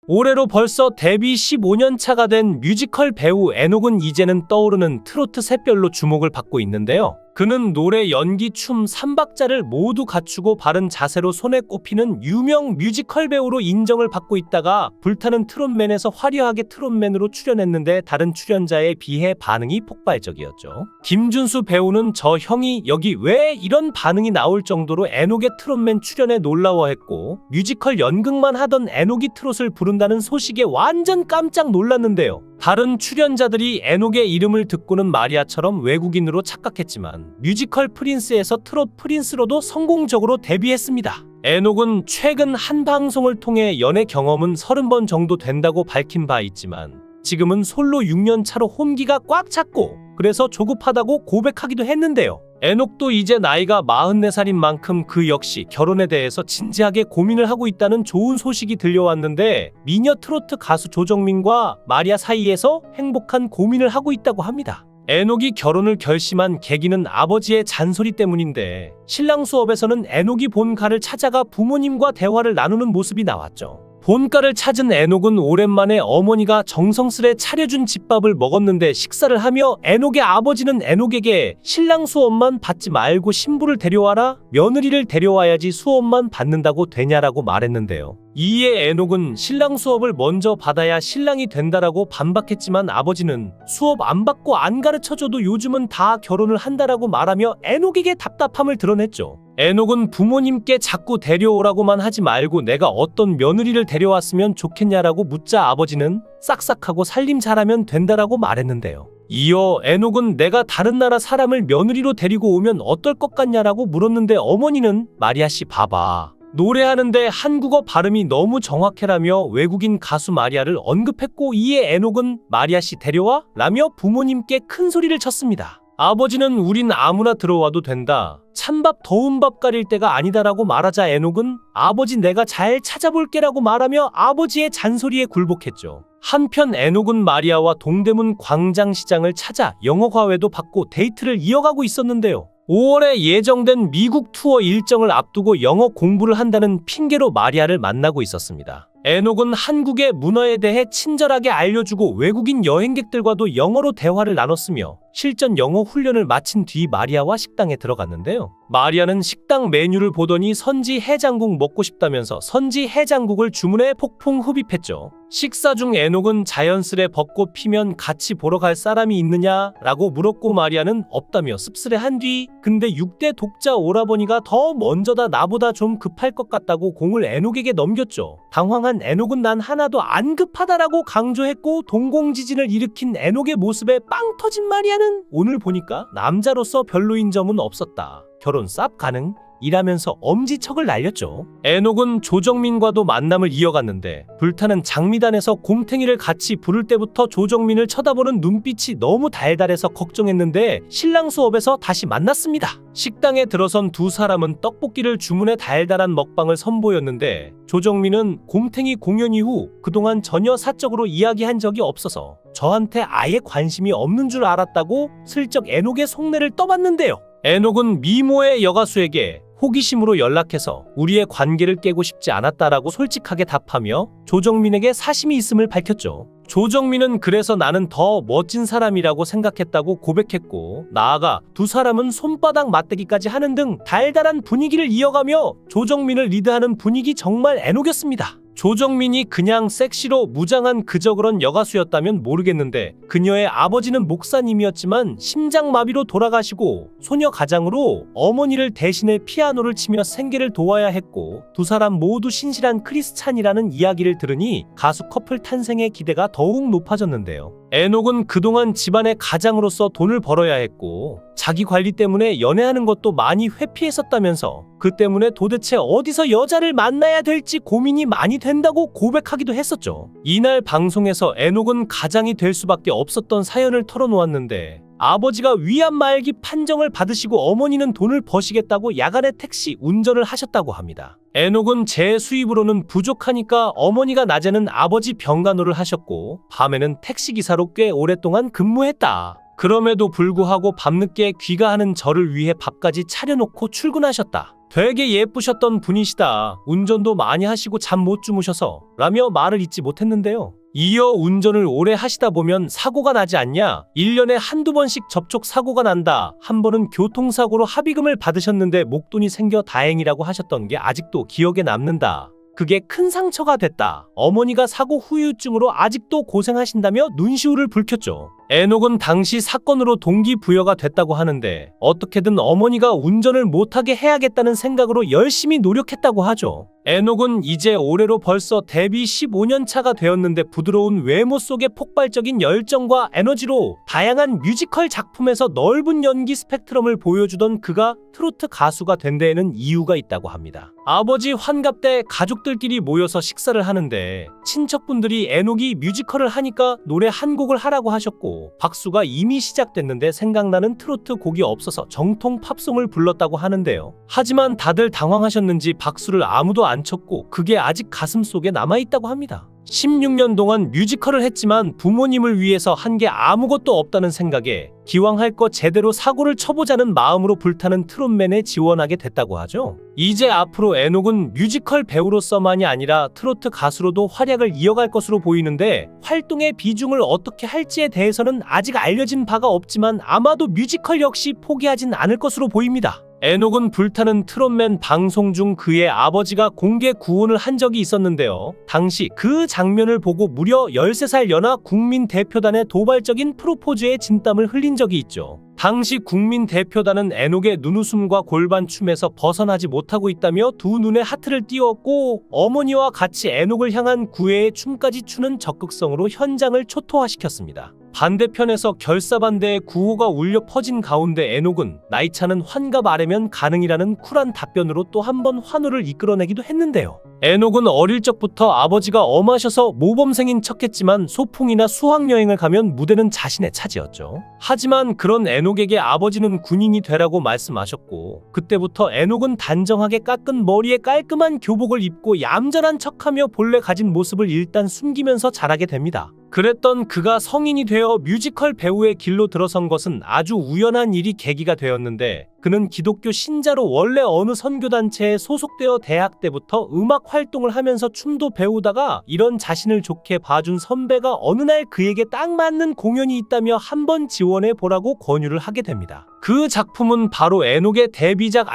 올해로 벌써 데뷔 15년 차가 된 뮤지컬 배우 애녹은 이제는 떠오르는 트로트 샛별로 주목을 받고 있는데요. 그는 노래, 연기, 춤 3박자를 모두 갖추고 바른 자세로 손에 꼽히는 유명 뮤지컬 배우로 인정을 받고 있다가 불타는 트롯맨에서 화려하게 트롯맨으로 출연했는데 다른 출연자에 비해 반응이 폭발적이었죠. 김준수 배우는 저 형이 여기 왜 이런 반응이 나올 정도로 애녹의 트롯맨 출연에 놀라워했고 뮤지컬 연극만 하던 애녹이 트롯을 부른다는 소식에 완전 깜짝 놀랐는데요. 다른 출연자들이 애녹의 이름을 듣고는 마리아처럼 외국인으로 착각했지만 뮤지컬 프린스에서 트롯 프린스로도 성공적으로 데뷔했습니다. 애녹은 최근 한 방송을 통해 연애 경험은 30번 정도 된다고 밝힌 바 있지만 지금은 솔로 6년 차로 혼기가 꽉 찼고 그래서 조급하다고 고백하기도 했는데요. 애녹도 이제 나이가 44살인 만큼 그 역시 결혼에 대해서 진지하게 고민을 하고 있다는 좋은 소식이 들려왔는데 미녀 트로트 가수 조정민과 마리아 사이에서 행복한 고민을 하고 있다고 합니다. 애녹이 결혼을 결심한 계기는 아버지의 잔소리 때문인데 신랑 수업에서는 애녹이 본가를 찾아가 부모님과 대화를 나누는 모습이 나왔죠. 본가를 찾은 애녹은 오랜만에 어머니가 정성스레 차려준 집밥을 먹었는데 식사를 하며 애녹의 아버지는 애녹에게 신랑 수업만 받지 말고 신부를 데려와라, 며느리를 데려와야지 수업만 받는다고 되냐라고 말했는데요. 이에 애녹은 신랑 수업을 먼저 받아야 신랑이 된다라고 반박했지만 아버지는 수업 안 받고 안 가르쳐줘도 요즘은 다 결혼을 한다라고 말하며 애녹에게 답답함을 드러냈죠. 애녹은 부모님께 자꾸 데려오라고만 하지 말고 내가 어떤 며느리를 데려왔으면 좋겠냐라고 묻자 아버지는 싹싹하고 살림 잘하면 된다라고 말했는데요. 이어 애녹은 내가 다른 나라 사람을 며느리로 데리고 오면 어떨 것 같냐라고 물었는데 어머니는 마리아씨 봐봐. 노래하는데 한국어 발음이 너무 정확해라며 외국인 가수 마리아를 언급했고 이에 애녹은 마리아씨 데려와? 라며 부모님께 큰 소리를 쳤습니다. 아버지는 우린 아무나 들어와도 된다. 찬밥 더운 밥 가릴 때가 아니다라고 말하자 애녹은 아버지 내가 잘 찾아볼게라고 말하며 아버지의 잔소리에 굴복했죠. 한편 애녹은 마리아와 동대문 광장시장을 찾아 영어 과외도 받고 데이트를 이어가고 있었는데요. 5월에 예정된 미국 투어 일정을 앞두고 영어 공부를 한다는 핑계로 마리아를 만나고 있었습니다. 애녹은 한국의 문화에 대해 친절하게 알려주고 외국인 여행객들과도 영어로 대화를 나눴으며 실전 영어 훈련을 마친 뒤 마리아와 식당에 들어갔는데요. 마리아는 식당 메뉴를 보더니 선지 해장국 먹고 싶다면서 선지 해장국을 주문해 폭풍 흡입했죠. 식사 중 애녹은 자연스레 벚꽃 피면 같이 보러 갈 사람이 있느냐라고 물었고 마리아는 없다며 씁쓸해한 뒤 근데 6대 독자 오라버니가 더 먼저다 나보다 좀 급할 것 같다고 공을 애녹에게 넘겼죠. 당황한 애녹은 난 하나도 안 급하다라고 강조했고 동공지진을 일으킨 애녹의 모습에 빵 터진 마리아는 오늘 보니까 남자로서 별로인 점은 없었다. 결혼 쌉 가능? 이라면서 엄지척을 날렸죠. 애녹은 조정민과도 만남을 이어갔는데 불타는 장미단에서 곰탱이를 같이 부를 때부터 조정민을 쳐다보는 눈빛이 너무 달달해서 걱정했는데 신랑 수업에서 다시 만났습니다. 식당에 들어선 두 사람은 떡볶이를 주문해 달달한 먹방을 선보였는데 조정민은 곰탱이 공연 이후 그동안 전혀 사적으로 이야기한 적이 없어서 저한테 아예 관심이 없는 줄 알았다고 슬쩍 애녹의 속내를 떠봤는데요. 애녹은 미모의 여가수에게 호기심으로 연락해서 우리의 관계를 깨고 싶지 않았다라고 솔직하게 답하며 조정민에게 사심이 있음을 밝혔죠. 조정민은 그래서 나는 더 멋진 사람이라고 생각했다고 고백했고 나아가 두 사람은 손바닥 맞대기까지 하는 등 달달한 분위기를 이어가며 조정민을 리드하는 분위기 정말 애녹이었습니다. 조정민이 그냥 섹시로 무장한 그저 그런 여가수였다면 모르겠는데 그녀의 아버지는 목사님이었지만 심장마비로 돌아가시고 소녀 가장으로 어머니를 대신해 피아노를 치며 생계를 도와야 했고 두 사람 모두 신실한 크리스찬이라는 이야기를 들으니 가수 커플 탄생의 기대가 더욱 높아졌는데요. 애녹은 그동안 집안의 가장으로서 돈을 벌어야 했고 자기 관리 때문에 연애하는 것도 많이 회피했었다면서 그 때문에 도대체 어디서 여자를 만나야 될지 고민이 많이 된다고 고백하기도 했었죠. 이날 방송에서 애녹은 가장이 될 수밖에 없었던 사연을 털어놓았는데 아버지가 위안 말기 판정을 받으시고 어머니는 돈을 버시겠다고 야간에 택시 운전을 하셨다고 합니다. 애녹은 제 수입으로는 부족하니까 어머니가 낮에는 아버지 병간호를 하셨고 밤에는 택시기사로 꽤 오랫동안 근무했다. 그럼에도 불구하고 밤늦게 귀가하는 저를 위해 밥까지 차려놓고 출근하셨다. 되게 예쁘셨던 분이시다. 운전도 많이 하시고 잠 못 주무셔서 라며 말을 잇지 못했는데요. 이어 운전을 오래 하시다 보면 사고가 나지 않냐? 1년에 한두 번씩 접촉 사고가 난다. 한 번은 교통사고로 합의금을 받으셨는데 목돈이 생겨 다행이라고 하셨던 게 아직도 기억에 남는다. 그게 큰 상처가 됐다. 어머니가 사고 후유증으로 아직도 고생하신다며 눈시울을 붉혔죠. 애녹은 당시 사건으로 동기부여가 됐다고 하는데 어떻게든 어머니가 운전을 못하게 해야겠다는 생각으로 열심히 노력했다고 하죠. 애녹은 이제 올해로 벌써 데뷔 15년 차가 되었는데 부드러운 외모 속에 폭발적인 열정과 에너지로 다양한 뮤지컬 작품에서 넓은 연기 스펙트럼을 보여주던 그가 트로트 가수가 된 데에는 이유가 있다고 합니다. 아버지 환갑 때 가족들끼리 모여서 식사를 하는데 친척분들이 애녹이 뮤지컬을 하니까 노래 한 곡을 하라고 하셨고 박수가 이미 시작됐는데 생각나는 트로트 곡이 없어서 정통 팝송을 불렀다고 하는데요. 하지만 다들 당황하셨는지 박수를 아무도 안 쳤고 그게 아직 가슴속에 남아있다고 합니다. 16년 동안 뮤지컬을 했지만 부모님을 위해서 한 게 아무것도 없다는 생각에 기왕 할 거 제대로 사고를 쳐보자는 마음으로 불타는 트롯맨에 지원하게 됐다고 하죠. 이제 앞으로 애녹은 뮤지컬 배우로서만이 아니라 트로트 가수로도 활약을 이어갈 것으로 보이는데 활동의 비중을 어떻게 할지에 대해서는 아직 알려진 바가 없지만 아마도 뮤지컬 역시 포기하진 않을 것으로 보입니다. 애녹은 불타는 트롯맨 방송 중 그의 아버지가 공개 구혼을 한 적이 있었는데요. 당시 그 장면을 보고 무려 13살 연하 국민대표단의 도발적인 프로포즈에 진땀을 흘린 적이 있죠. 당시 국민대표단은 애녹의 눈웃음과 골반춤에서 벗어나지 못하고 있다며 두 눈에 하트를 띄웠고 어머니와 같이 애녹을 향한 구애의 춤까지 추는 적극성으로 현장을 초토화시켰습니다. 반대편에서 결사반대의 구호가 울려 퍼진 가운데 애녹은 나이 차는 환갑 아래면 가능이라는 쿨한 답변으로 또 한 번 환호를 이끌어내기도 했는데요. 애녹은 어릴 적부터 아버지가 엄하셔서 모범생인 척했지만 소풍이나 수학여행을 가면 무대는 자신의 차지였죠. 하지만 그런 애녹에게 아버지는 군인이 되라고 말씀하셨고 그때부터 애녹은 단정하게 깎은 머리에 깔끔한 교복을 입고 얌전한 척하며 본래 가진 모습을 일단 숨기면서 자라게 됩니다. 그랬던 그가 성인이 되어 뮤지컬 배우의 길로 들어선 것은 아주 우연한 일이 계기가 되었는데 그는 기독교 신자로 원래 어느 선교단체에 소속되어 대학 때부터 음악 활동을 하면서 춤도 배우다가 이런 자신을 좋게 봐준 선배가 어느 날 그에게 딱 맞는 공연이 있다며 한번 지원해 보라고 권유를 하게 됩니다. 그 작품은 바로 애녹의 데뷔작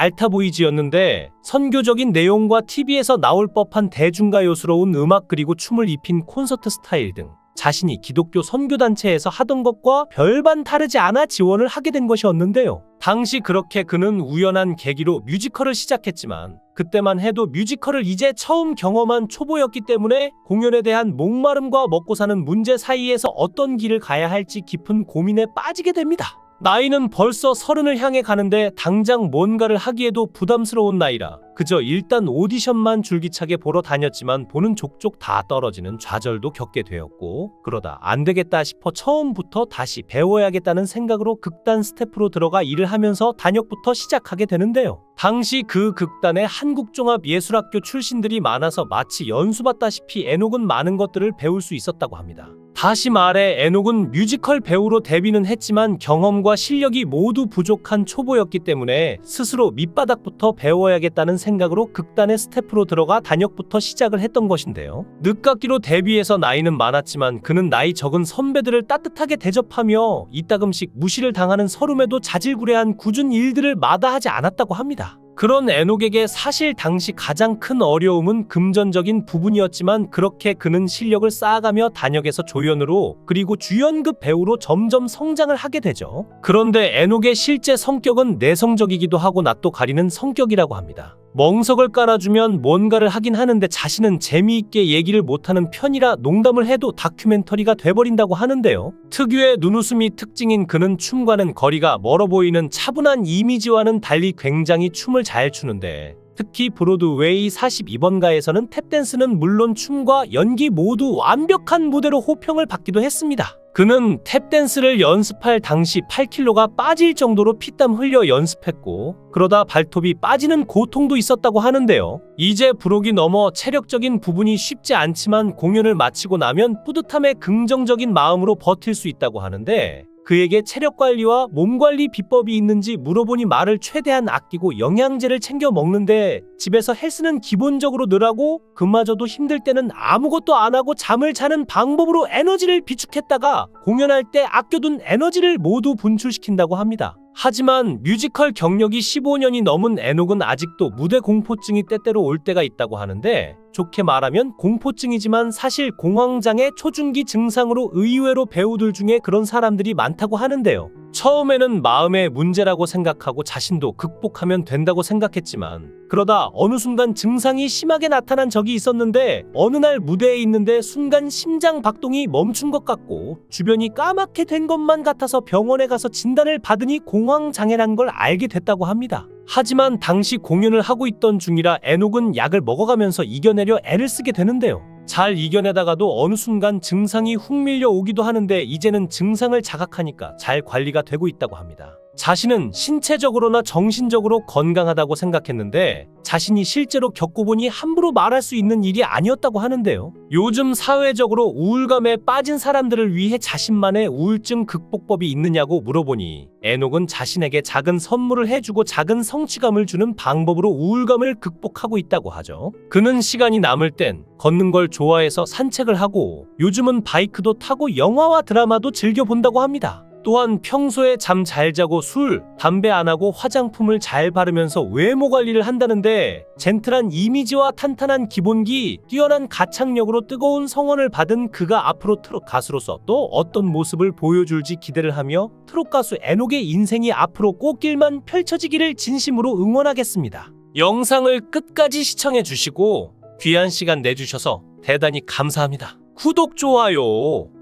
알타보이즈였는데 선교적인 내용과 TV에서 나올 법한 대중가요스러운 음악 그리고 춤을 입힌 콘서트 스타일 등 자신이 기독교 선교단체에서 하던 것과 별반 다르지 않아 지원을 하게 된 것이었는데요. 당시 그렇게 그는 우연한 계기로 뮤지컬을 시작했지만 그때만 해도 뮤지컬을 이제 처음 경험한 초보였기 때문에 공연에 대한 목마름과 먹고 사는 문제 사이에서 어떤 길을 가야 할지 깊은 고민에 빠지게 됩니다. 나이는 벌써 30을 향해 가는데 당장 뭔가를 하기에도 부담스러운 나이라 그저 일단 오디션만 줄기차게 보러 다녔지만 보는 족족 다 떨어지는 좌절도 겪게 되었고 그러다 안 되겠다 싶어 처음부터 다시 배워야겠다는 생각으로 극단 스태프로 들어가 일을 하면서 단역부터 시작하게 되는데요. 당시 그 극단에 한국종합예술학교 출신들이 많아서 마치 연수받다시피 애녹은 많은 것들을 배울 수 있었다고 합니다. 다시 말해 애녹은 뮤지컬 배우로 데뷔는 했지만 경험과 실력이 모두 부족한 초보였기 때문에 스스로 밑바닥부터 배워야겠다는 생각으로 극단의 스태프로 들어가 단역부터 시작을 했던 것인데요. 늦깎이로 데뷔해서 나이는 많았지만 그는 나이 적은 선배들을 따뜻하게 대접하며 이따금씩 무시를 당하는 서름에도 자질구레한 굳은 일들을 마다하지 않았다고 합니다. 그런 애녹에게 사실 당시 가장 큰 어려움은 금전적인 부분이었지만 그렇게 그는 실력을 쌓아가며 단역에서 조연으로 그리고 주연급 배우로 점점 성장을 하게 되죠. 그런데 애녹의 실제 성격은 내성적이기도 하고 낯도 가리는 성격이라고 합니다. 멍석을 깔아주면 뭔가를 하긴 하는데 자신은 재미있게 얘기를 못하는 편이라 농담을 해도 다큐멘터리가 돼버린다고 하는데요. 특유의 눈웃음이 특징인 그는 춤과는 거리가 멀어 보이는 차분한 이미지와는 달리 굉장히 춤을 잘 추는데 특히 브로드웨이 42번가에서는 탭댄스는 물론 춤과 연기 모두 완벽한 무대로 호평을 받기도 했습니다. 그는 탭댄스를 연습할 당시 8kg가 빠질 정도로 피땀 흘려 연습했고 그러다 발톱이 빠지는 고통도 있었다고 하는데요. 이제 부록이 넘어 체력적인 부분이 쉽지 않지만 공연을 마치고 나면 뿌듯함에 긍정적인 마음으로 버틸 수 있다고 하는데 그에게 체력 관리와 몸 관리 비법이 있는지 물어보니 말을 최대한 아끼고 영양제를 챙겨 먹는데 집에서 헬스는 기본적으로 늘하고 그마저도 힘들 때는 아무것도 안 하고 잠을 자는 방법으로 에너지를 비축했다가 공연할 때 아껴둔 에너지를 모두 분출시킨다고 합니다. 하지만 뮤지컬 경력이 15년이 넘은 에녹은 아직도 무대 공포증이 때때로 올 때가 있다고 하는데 좋게 말하면 공포증이지만 사실 공황장애 초중기 증상으로 의외로 배우들 중에 그런 사람들이 많다고 하는데요. 처음에는 마음의 문제라고 생각하고 자신도 극복하면 된다고 생각했지만 그러다 어느 순간 증상이 심하게 나타난 적이 있었는데 어느 날 무대에 있는데 순간 심장 박동이 멈춘 것 같고 주변이 까맣게 된 것만 같아서 병원에 가서 진단을 받으니 공황장애란 걸 알게 됐다고 합니다. 하지만 당시 공연을 하고 있던 중이라 에녹은 약을 먹어가면서 이겨내려 애를 쓰게 되는데요. 잘 이겨내다가도 어느 순간 증상이 훅 밀려오기도 하는데 이제는 증상을 자각하니까 잘 관리가 되고 있다고 합니다. 자신은 신체적으로나 정신적으로 건강하다고 생각했는데 자신이 실제로 겪어보니 함부로 말할 수 있는 일이 아니었다고 하는데요. 요즘 사회적으로 우울감에 빠진 사람들을 위해 자신만의 우울증 극복법이 있느냐고 물어보니 에녹은 자신에게 작은 선물을 해주고 작은 성취감을 주는 방법으로 우울감을 극복하고 있다고 하죠. 그는 시간이 남을 땐 걷는 걸 좋아해서 산책을 하고 요즘은 바이크도 타고 영화와 드라마도 즐겨본다고 합니다. 또한 평소에 잠 잘 자고 술, 담배 안 하고 화장품을 잘 바르면서 외모 관리를 한다는데 젠틀한 이미지와 탄탄한 기본기, 뛰어난 가창력으로 뜨거운 성원을 받은 그가 앞으로 트롯 가수로서 또 어떤 모습을 보여줄지 기대를 하며 트롯 가수 에녹의 인생이 앞으로 꽃길만 펼쳐지기를 진심으로 응원하겠습니다. 영상을 끝까지 시청해 주시고 귀한 시간 내주셔서 대단히 감사합니다. 구독, 좋아요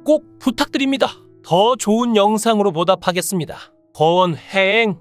꼭 부탁드립니다. 더 좋은 영상으로 보답하겠습니다. 거원행